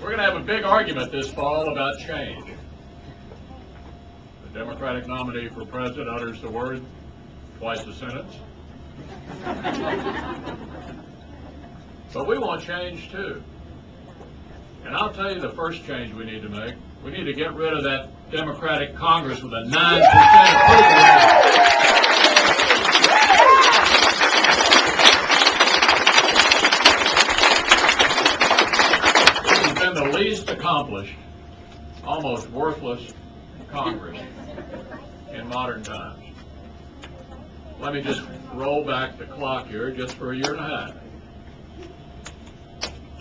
We're going to have a big argument this fall about change. The Democratic nominee for president utters the word twice a sentence. But we want change too. And I'll tell you the first change we need to make. We need to get rid of that Democratic Congress with a 9% approval rating. This has been the least accomplished, almost worthless Congress in modern times. Let me just roll back the clock here just for a year and a half.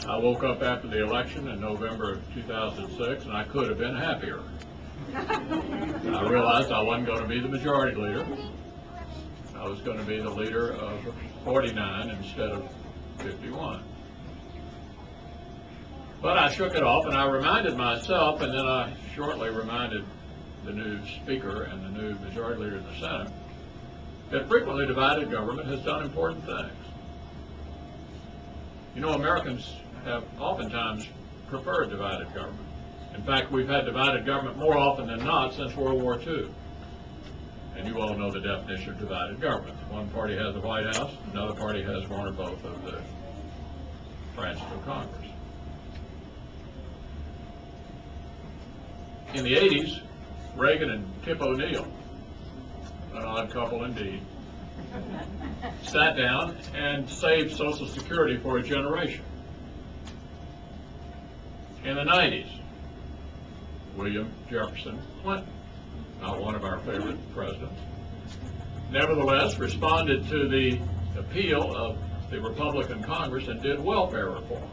I woke up after the election in November of 2006, and I could have been happier. I realized I wasn't going to be the majority leader. I was going to be the leader of 49 instead of 51. But I shook it off, and I reminded myself, and then I shortly reminded the new Speaker and the new majority leader in the Senate, that frequently divided government has done important things. You know, Americans have oftentimes preferred divided government. In fact, we've had divided government more often than not since World War II. And you all know the definition of divided government. One party has the White House, another party has one or both of the branches of Congress. In the 80s, Reagan and Tip O'Neill, an odd couple indeed, sat down and saved Social Security for a generation. In the 90s, William Jefferson Clinton, not one of our favorite presidents, nevertheless responded to the appeal of the Republican Congress and did welfare reform.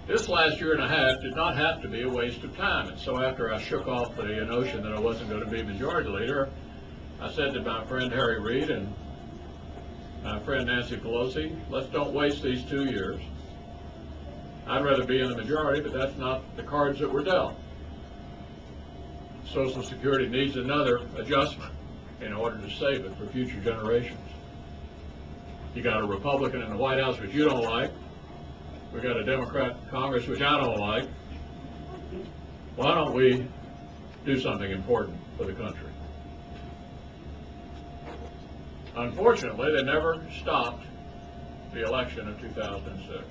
This last year and a half did not have to be a waste of time, and so after I shook off the notion that I wasn't going to be majority leader, I said to my friend Harry Reid and my friend Nancy Pelosi, let's don't waste these 2 years. I'd rather be in the majority, but that's not the cards that were dealt. Social Security needs another adjustment in order to save it for future generations. You got a Republican in the White House which you don't like. We got a Democrat Congress which I don't like. Why don't we do something important for the country? Unfortunately, they never stopped the election of 2006.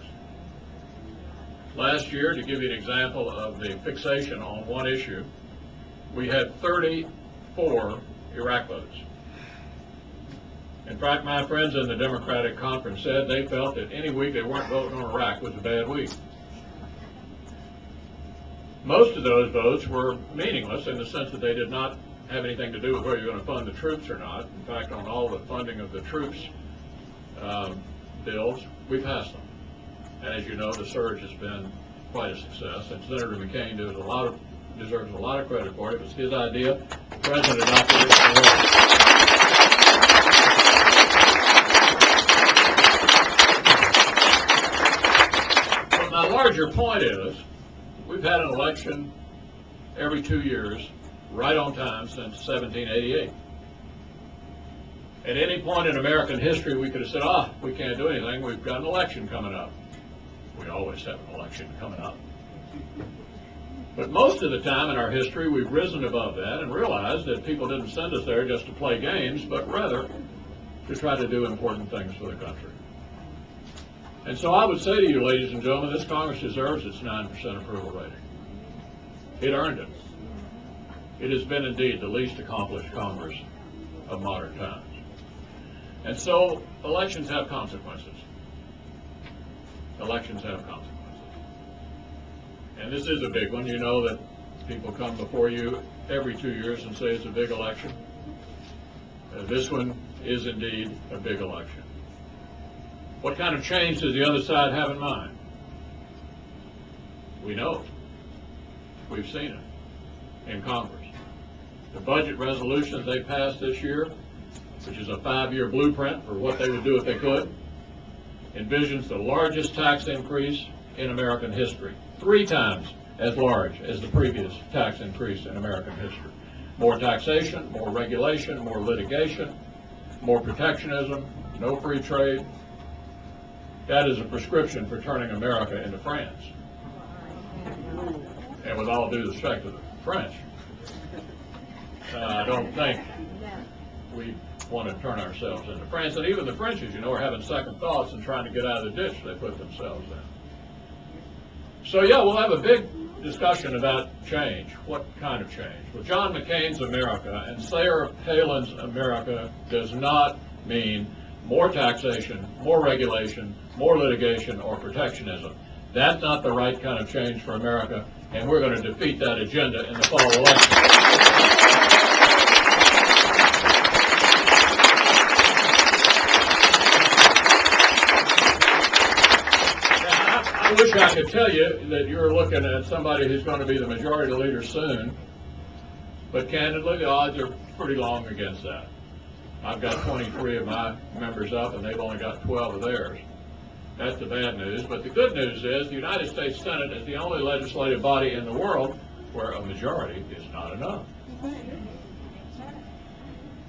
Last year, to give you an example of the fixation on one issue, we had 34 Iraq votes. In fact, my friends in the Democratic conference said they felt that any week they weren't voting on Iraq was a bad week. Most of those votes were meaningless in the sense that they did not have anything to do with whether you're going to fund the troops or not. In fact, on all the funding of the troops bills, we passed them. And as you know, the surge has been quite a success, and Senator McCain deserves a lot of credit for it. It was his idea. The President adopted it. But my larger point is, we've had an election every 2 years, right on time, since 1788. At any point in American history, we could have said, we can't do anything. We've got an election coming up. We always have an election coming up. But most of the time in our history, we've risen above that and realized that people didn't send us there just to play games, but rather to try to do important things for the country. And so I would say to you, ladies and gentlemen, this Congress deserves its 9% approval rating. It earned it. It has been indeed the least accomplished Congress of modern times. And so elections have consequences. Elections have consequences. And this is a big one. You know that people come before you every 2 years and say it's a big election. This one is indeed a big election. What kind of change does the other side have in mind? We know it. We've seen it in Congress. The budget resolution they passed this year, which is a 5-year blueprint for what they would do if they could, envisions the largest tax increase in American history, 3 times as large as the previous tax increase in American history. More taxation, more regulation, more litigation, more protectionism, no free trade. that is a prescription for turning America into France. And with all due respect to the French, I don't think we want to turn ourselves into France. And even the French, as you know, are having second thoughts and trying to get out of the ditch they put themselves in. So yeah, we'll have a big discussion about change. What kind of change? Well, John McCain's America and Sarah Palin's America does not mean more taxation, more regulation, more litigation, or protectionism. That's not the right kind of change for America, and we're going to defeat that agenda in the fall election. I wish I could tell you that you're looking at somebody who's going to be the majority leader soon, but candidly, the odds are pretty long against that. I've got 23 of my members up, and they've only got 12 of theirs. That's the bad news. But the good news is the United States Senate is the only legislative body in the world where a majority is not enough.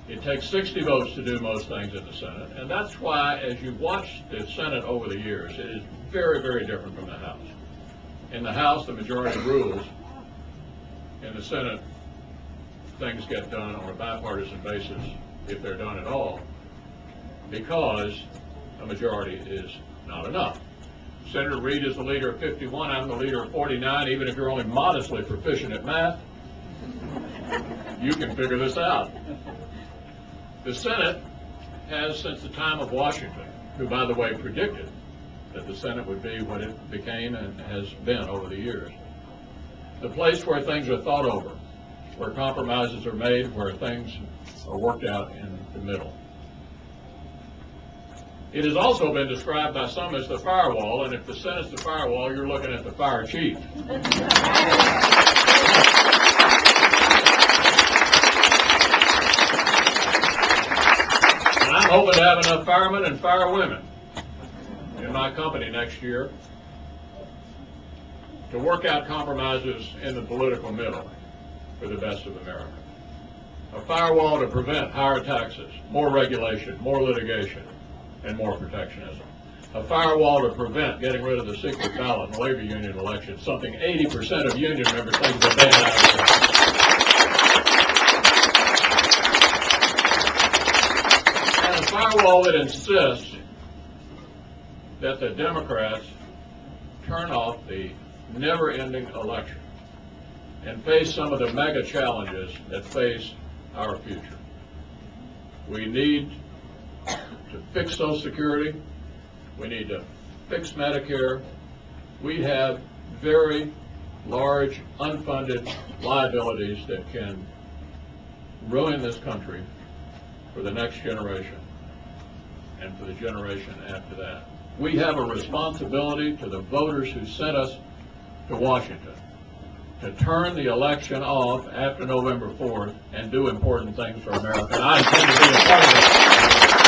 It takes 60 votes to do most things in the Senate, and that's why, as you watch the Senate over the years, it is very, very different from the House. In the House, the majority rules. In the Senate, things get done on a bipartisan basis, if they're done at all, because a majority is not enough. Senator Reid is the leader of 51. I'm the leader of 49. Even if you're only modestly proficient at math, you can figure this out. The Senate has, since the time of Washington, who, by the way, predicted that the Senate would be what it became and has been over the years, the place where things are thought over, where compromises are made, where things are worked out in the middle. It has also been described by some as the firewall, and if the Senate's the firewall, you're looking at the fire chief. And I'm hoping to have enough firemen and firewomen in my company next year to work out compromises in the political middle for the best of America. A firewall to prevent higher taxes, more regulation, more litigation, and more protectionism. A firewall to prevent getting rid of the secret ballot in labor union elections, something 80% of union members think is a bad idea. And a firewall that insists that the Democrats turn off the never-ending election and face some of the mega challenges that face our future. We need to fix Social Security. We need to fix Medicare. We have very large unfunded liabilities that can ruin this country for the next generation and for the generation after that. We have a responsibility to the voters who sent us to Washington to turn the election off after November 4th and do important things for America. And I intend to be a part of that.